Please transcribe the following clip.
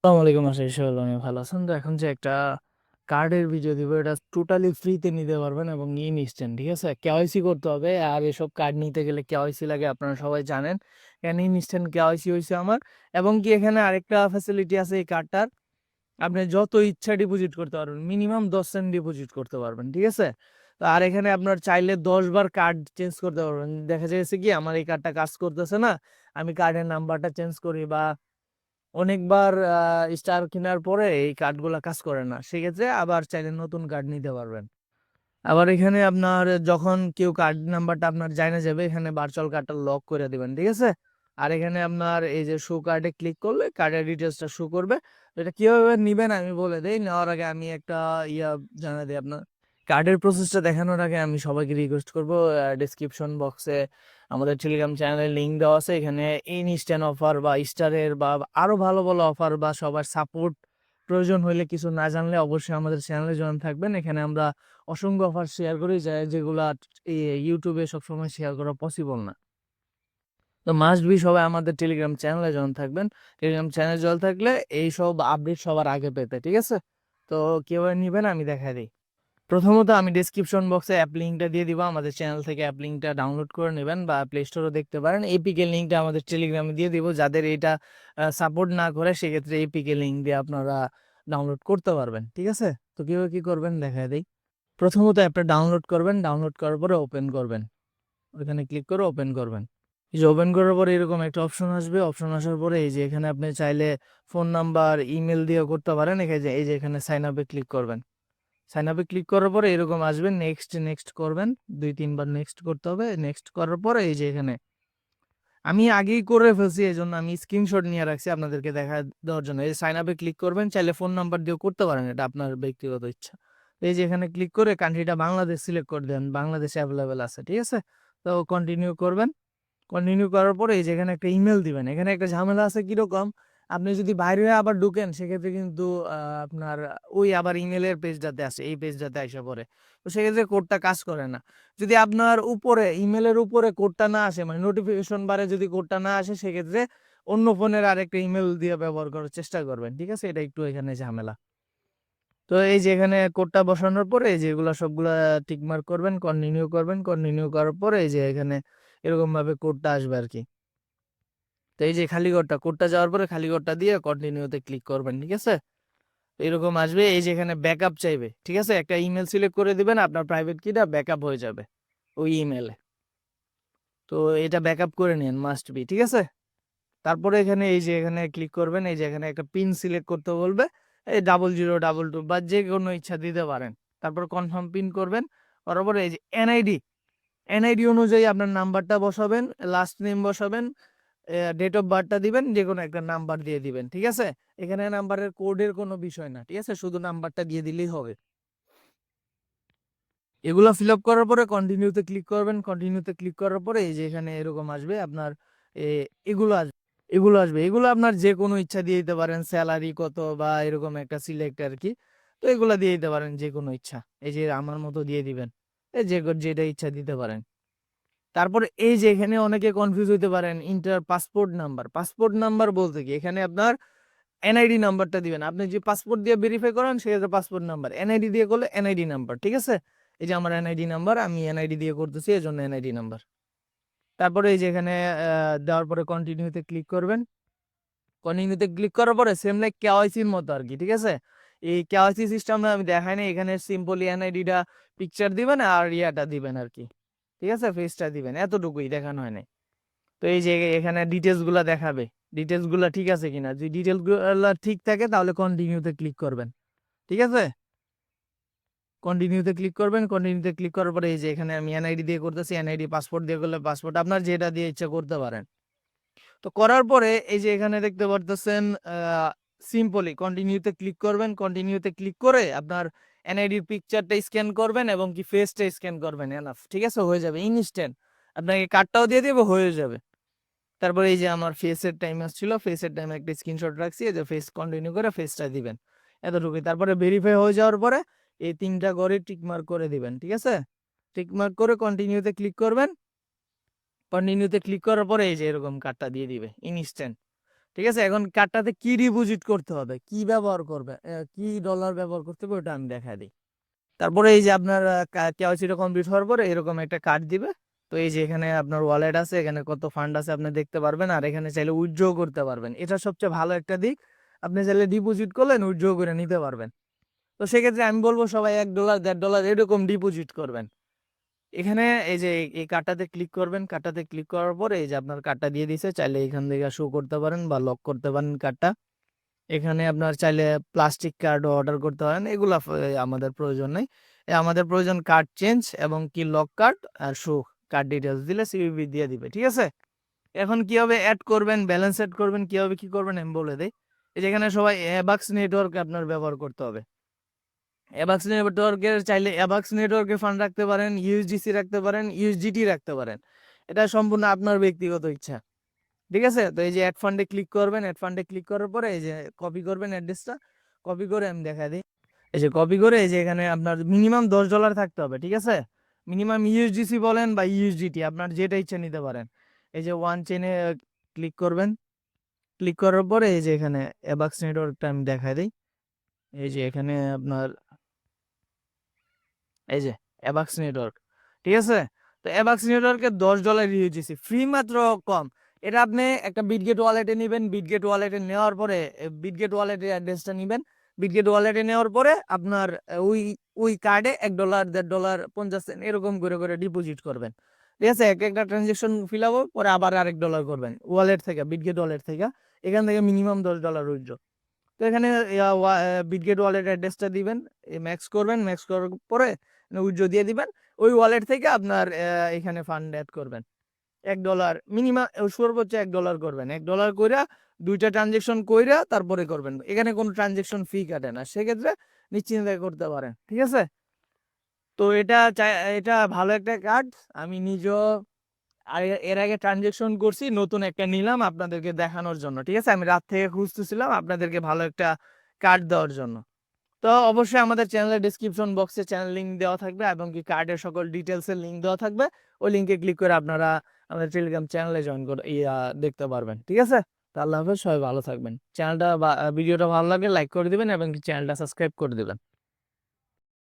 আসসালামু আলাইকুম, আশা করি অনেক ভালো আছেন। তো এখন যে একটা কার্ডের ভিডিও দিব, এটা টোটালি ফ্রিতে নিতে পারবেন এবং ইনস্ট্যান্ট, ঠিক আছে? কেওয়াইসি করতে হবে, আর এসব কার্ড নিতে গেলে কেওয়াইসি লাগে, আপনারা সবাই জানেন। এখানে ইনস্ট্যান্ট কেওয়াইসি হয়েছে আমার। এবং কি এখানে আরেকটা ফ্যাসিলিটি আছে এই কার্ডটার, আপনি যত ইচ্ছা ডিপোজিট করতে পারবেন, মিনিমাম 10 সেন্ট ডিপোজিট করতে পারবেন, ঠিক আছে? তো আর এখানে আপনার চাইলে 10 বার কার্ড চেঞ্জ করতে পারবেন। দেখা যাচ্ছে কি আমার এই কার্ডটা কাজ করতেছে না, আমি কার্ডের নাম্বারটা চেঞ্জ করি, বা অনেকবার স্টার কেনার পরে এই কার্ডগুলা কাজ করে না, সেক্ষেত্রে আবার চাইলে নতুন কার্ড নিতে পারবেন। আবার এখানে আপনার যখন কেউ কার্ড নাম্বারটা আপনার জানা যাবে, এখানে ভার্চুয়াল কার্ডটা লক করে দিবেন, ঠিক আছে? আর এখানে আপনার এই যে শো কার্ডে ক্লিক করলে কার্ডের ডিটেলসটা শো করবে। তো এটা কিভাবে নিবেন আমি বলে দেই। নেওয়ার আগে আমি একটা ইয়া জানা দিই আপনার, কার্ডের প্রসেসটা দেখানোর আগে আমি সবাইকে রিকোয়েস্ট করব, ডেসক্রিপশন বক্সে আমাদের টেলিগ্রাম চ্যানেলের লিঙ্ক দেওয়া আছে। এখানে ইনস্ট্যান্ট অফার বা স্টারের বা আরো ভালো ভালো অফার বা সবার সাপোর্ট প্রয়োজন হলে, কিছু না জানলে অবশ্যই আমাদের চ্যানেলে জয়েন থাকবেন। এখানে আমরা অসংখ্য অফার শেয়ার করি, যেগুলা এই ইউটিউবে সবসময় শেয়ার করা পসিবল না। তো মাস্ট বি সবাই আমাদের টেলিগ্রাম চ্যানেলে জয়েন থাকবেন। টেলিগ্রাম চ্যানেল জয়েন থাকলে এই সব আপডেট সবার আগে পেতে, ঠিক আছে? তো কিভাবে নিবেন আমি দেখাই দিই। প্রথমত আমি ডেসক্রিপশন বক্সে অ্যাপ লিঙ্কটা দিয়ে দিব, আমাদের চ্যানেল থেকে অ্যাপ লিঙ্কটা ডাউনলোড করে নেবেন, বা প্লে স্টোরও দেখতে পারেন। এপিকে লিঙ্কটা আমাদের টেলিগ্রামে দিয়ে দিব, যাদের এটা সাপোর্ট না করে সেক্ষেত্রে এপিকে লিঙ্ক দিয়ে আপনারা ডাউনলোড করতে পারবেন, ঠিক আছে? তো কিভাবে কি করবেন দেখাই দিই। প্রথমত অ্যাপটা ডাউনলোড করবেন, ডাউনলোড করার পরে ওপেন করবেন, ওইখানে ক্লিক করে ওপেন করবেন। এই যে ওপেন করার পরে এরকম একটা অপশন আসবে, অপশন আসার পরে এই যে এখানে আপনি চাইলে ফোন নাম্বার, ইমেল দিয়েও করতে পারেন। এই যে এখানে সাইন আপে ক্লিক করবেন। সাইন আপে ক্লিক করার পরে এরকম আসবে, নেক্সট নেক্সট করবেন, 2-3 বার নেক্সট করতে হবে। নেক্সট করার পরে এই যে এখানে আমি আগেই করে ফেলছি, এই জন্য আমি স্ক্রিনশট নিয়ে রাখছি আপনাদেরকে দেখা দেওয়ার জন্য। এই সাইন আপে ক্লিক করবেন, চাইলে ফোন নাম্বার দিয়েও করতে পারেন, এটা আপনার ব্যক্তিগত ইচ্ছা। এই যে এখানে ক্লিক করে কান্ট্রিটা বাংলাদেশ সিলেক্ট করে দেন, বাংলাদেশে অ্যাভেলেবেল আছে, ঠিক আছে? তো কন্টিনিউ করবেন। কন্টিনিউ করার পরে এই যে এখানে একটা ইমেল দিবেন। এখানে একটা ঝামেলা আছে, কিরকম, আপনি যদি বাইরে হয়ে আবার ঢুকেন সেক্ষেত্রে কিন্তু আপনার ওই আবার ইমেলের পেজটাতে আসে, এই পেজটাতে আসা পরে, তো সেক্ষেত্রে কোডটা কাজ করে না। যদি আপনার উপরে ইমেলের উপরে কোডটা না আসে, মানে নোটিফিকেশন বারে যদি কোডটা না আসে, সেক্ষেত্রে অন্য ফোনের আরেকটা ইমেল দিয়ে ব্যবহার করার চেষ্টা করবেন, ঠিক আছে? এটা একটু এখানে ঝামেলা। তো এই যে এখানে কোডটা বসানোর পরে এই যে এগুলা সবগুলা টিকমার্ক করবেন, কন্টিনিউ করবেন। কন্টিনিউ করার পরে এই যে এখানে এরকম ভাবে কোডটা আসবে আর কি। তো এই যে খালি কোডটা যাওয়ার পরে খালি কোডটা দিয়ে কন্টিনিউতে ক্লিক করবেন, ঠিক আছে? তো এরকম আসবে। এই যে এখানে ব্যাকআপ চাইবে, ঠিক আছে? একটা ইমেল সিলেক্ট করে দিবেন, আপনার প্রাইভেট কিটা ব্যাকআপ হয়ে যাবে ওই ইমেলে। তো এটা ব্যাকআপ করে নিন, মাস্ট বি, ঠিক আছে? তারপরে এখানে এই যে এখানে ক্লিক করবেন, এই যে এখানে একটা পিন সিলেক্ট করতে বলবে, এই 0022 বা যে কোনো ইচ্ছা দিতে পারেন। তারপর কনফার্ম পিন করবেন। করার পরে এই যে এনআইডি, এনআইডি অনুযায়ী আপনার নাম্বারটা বসাবেন, লাস্ট নেম বসাবেন, ডেট অফ বার্থটা দিবেন, যে কোনো একটা নাম্বার দিয়ে দিবেন, ঠিক আছে? এখানে নাম্বারের কোডের কোনো বিষয় না, ঠিক আছে? শুধু নাম্বারটা দিয়ে দিলেই হবে। এগুলো ফিল আপ করার পরে কন্টিনিউতে ক্লিক করবেন। কন্টিনিউতে ক্লিক করার পরে এই যে এখানে এরকম আসবে আপনার, এগুলো আসবে, এগুলো আপনার যে কোনো ইচ্ছা দিয়ে দিতে পারেন, স্যালারি কত বা এরকম একটা সিলেক্ট আর কি। তো এগুলা দিয়ে দিতে পারেন যে কোনো ইচ্ছা, এই যে আমার মতো দিয়ে দিবেন, এই যেটা ইচ্ছা দিতে পারেন। তারপরে এই যে এখানে অনেকে কনফিউজ হইতে পারেন, inter passport number. Passport number বলতে কি, এখানে আপনার এনআইডি নাম্বারটা দিবেন। আপনি যে পাসপোর্ট দিয়ে ভেরিফাই করেন সেটা পাসপোর্ট নাম্বার, এনআইডি দিয়ে করলে এনআইডি নাম্বার, ঠিক আছে? এই যে আমার এনআইডি নাম্বার, আমি এনআইডি দিয়ে করতেছি, এই জন্য এনআইডি নাম্বার। তারপরে এই যে এখানে দেওয়ার পরে কন্টিনিউতে ক্লিক করবেন। কন্টিনিউতে ক্লিক করার পরে সেম লাইক কেওয়াইসির মতো আর কি, ঠিক আছে? এই কেওয়াইসি সিস্টেমটা আমি দেখাই না, এখানে সিম্পলি এনআইডিটা পিকচার দিবেন আর ইয়াটা দিবেন আর কি, ঠিক আছে? ফেসটা দিবেন, এতটুকুই দেখানো হয় নাই। তো এই যে এখানে ডিটেলস গুলা দেখাবে, ডিটেলস গুলা ঠিক আছে কিনা। যদি ডিটেলস গুলা ঠিক থাকে তাহলে কন্টিনিউতে ক্লিক করবেন, ঠিক আছে? কন্টিনিউতে ক্লিক করবেন। কন্টিনিউতে ক্লিক করার পরে এই যে এখানে আমি এনআইডি দিয়ে করতেছি, এনআইডি, পাসপোর্ট দিয়ে করলে পাসপোর্ট, আপনার যেটা দিয়ে ইচ্ছা করতে পারেন। তো করার পরে এই যে এখানে দেখতে পারতেছেন, সিম্পলি কন্টিনিউতে ক্লিক করবেন। কন্টিনিউতে ক্লিক করে আপনার এনআইডির পিকচারটা স্ক্যান করবেন এবং কি ফেসটা স্ক্যান করবেন, এনাফ, ঠিক আছে? হয়ে যাবে ইনস্ট্যান্ট। আপনাকে কার্ডটাও দিয়ে দেবে, হয়ে যাবে। তারপরে এই যে আমার ফেসের টাইম আসছিল, ফেসের টাইমে একটা স্ক্রিনশট রাখছি, এই যে ফেস কন্টিনিউ করে ফেসটা দিবেন, এতটুকুই। তারপরে ভেরিফাই হয়ে যাওয়ার পরে এই 3টা করে টিক মার্ক করে দিবেন, ঠিক আছে? টিক মার্ক করে কন্টিনিউতে ক্লিক করবেন। কন্টিনিউতে ক্লিক করার পরে এই যে এরকম কার্ডটা দিয়ে দিবে ইনস্ট্যান্ট। ঠিক আছে, এখন কার্ডটাতে কি ডিপোজিট করতে হবে, কি ব্যবহার করবে, কি ডলার ব্যবহার করতে হবে ওটা আমি দেখা দিই। তারপরে এই যে আপনার কেওয়াইসিটা কমপ্লিট হওয়ার পরে এরকম একটা কার্ড দিবে। তো এই যে এখানে আপনার ওয়ালেট আছে, এখানে কত ফান্ড আছে আপনি দেখতে পারবেন, আর এখানে চাইলে উইথড্র করতে পারবেন। এটা সবচেয়ে ভালো একটা দিক। আপনি চাইলে ডিপোজিট করলেন, উইথড্র করে নিতে পারবেন। তো সেক্ষেত্রে আমি বলবো সবাই $1 $1.5 এরকম ডিপোজিট করবেন। এখানে এই যে এই কার্ডটাতে ক্লিক করবেন, কার্ডটাতে ক্লিক করার পরে এই যে আপনার কার্ডটা দিয়ে দিছে, চাইলে এখান থেকে শো করতে পারেন বা লক করতে পারেন কার্ডটা। এখানে আপনার চাইলে প্লাস্টিক কার্ডও অর্ডার করতে পারেন, এগুলা আমাদের প্রয়োজন নেই। আমাদের প্রয়োজন কার্ড চেঞ্জ এবং কি লক কার্ড আর শো কার্ড ডিটেলস দিলে সিভিভি দিয়ে দিবে। ঠিক আছে, এখন কিভাবে অ্যাড করবেন, ব্যালেন্স অ্যাড করবেন, কিভাবে কি করবেন আমি বলে দেই। এই যেখানে সবাই অ্যাবাক্স নেটওয়ার্ক আপনার ব্যবহার করতে হবে। অ্যাবাক্স নেটওয়ার্কের চাইলে অ্যাবাক্স নেটওয়ার্কে ফান্ড রাখতে পারেন, ইউএসডিসি রাখতে পারেন, ইউএসডিটি রাখতে পারেন। এটা সম্পূর্ণ আপনার ব্যক্তিগত ইচ্ছা। ঠিক আছে, তো এই যে অ্যাড ফান্ডে ক্লিক করবেন, অ্যাড ফান্ডে ক্লিক করার পরে এই যে কপি করবেন অ্যাড্রেসটা, কপি করে আমি দেখা দিই। এই যে কপি করে এই যে এখানে আপনার মিনিমাম $10 থাকতে হবে। ঠিক আছে, মিনিমাম ইউএসডিসি বলেন বা ইউএসডিটি আপনার যেটা ইচ্ছা নিতে পারেন। এই যে ওয়ান চেনে ক্লিক করবেন, ক্লিক করার পরে এই যে এখানে অ্যাবাক্স নেটওয়ার্কটা আমি দেখা দিই। এই যে এখানে আপনার এই যে অ্যাবাক্স নেটওয়ার্ক। ঠিক আছে, তো অ্যাবাক্স নেটওয়ার্কের $10 ইউজিসি ফ্রি মাত্র কম। এটা আপনি একটা বিটগেট ওয়ালেটে নেবেন, বিটগেট ওয়ালেটে নেওয়ার পরে বিটগেট ওয়ালেটের অ্যাড্রেসটা নেবেন, বিটগেট ওয়ালেটে নেওয়ার পরে আপনার ওই ওই কার্ডে $1 $1.50 50 এরকম করে করে ডিপোজিট করবেন। ঠিক আছে, এক একটা ট্রানজেকশন ফিল আপ পরে আবার $1 করবেন ওয়ালেট থেকে, বিটগেট ওয়ালেট থেকে। এখান থেকে মিনিমাম $10 উইথড্র। তো এখানে বিটগেট ওয়ালেট অ্যাড্রেসটা দিবেন, ম্যাক্স করবেন, ম্যাক্স করার পরে উইথড্র দিয়ে দিবেন। ওই ওয়ালেট থেকে আপনার এখানে ফান্ড অ্যাড করবেন। $1 মিনিমাম, সর্বোচ্চ $1 করবেন। $1 কইরা 2টা ট্রানজেকশন কইরা তারপরে করবেন। এখানে কোনো ট্রানজেকশন ফি কাটে না, সেক্ষেত্রে নিশ্চিন্তে করতে পারেন। ঠিক আছে, তো এটা ভালো একটা কার্ড। আমি নিজেও এর আগে ট্রানজেকশন করছি, নতুন একটা নিলাম আপনাদেরকে দেখানোর জন্য। ঠিক আছে, আমি রাত থেকে খুঁজতেছিলাম আপনাদেরকে ভালো একটা কার্ড দেওয়ার জন্য। তো অবশ্যই আমাদের চ্যানেলের ডিসক্রিপশন বক্সে চ্যানেল লিঙ্ক দেওয়া থাকবে এবং কি কার্ডের সকল ডিটেলসের লিঙ্ক দেওয়া থাকবে। ওই লিঙ্কে ক্লিক করে আপনারা আমাদের টেলিগ্রাম চ্যানেলে জয়েন করে দেখতে পারবেন। ঠিক আছে, তো আল্লাহ হাফেজ, সবাই ভালো থাকবেন। চ্যানেলটা বা ভিডিওটা ভালো লাগলে লাইক করে দিবেন এবং চ্যানেলটা সাবস্ক্রাইব করে দিবেন।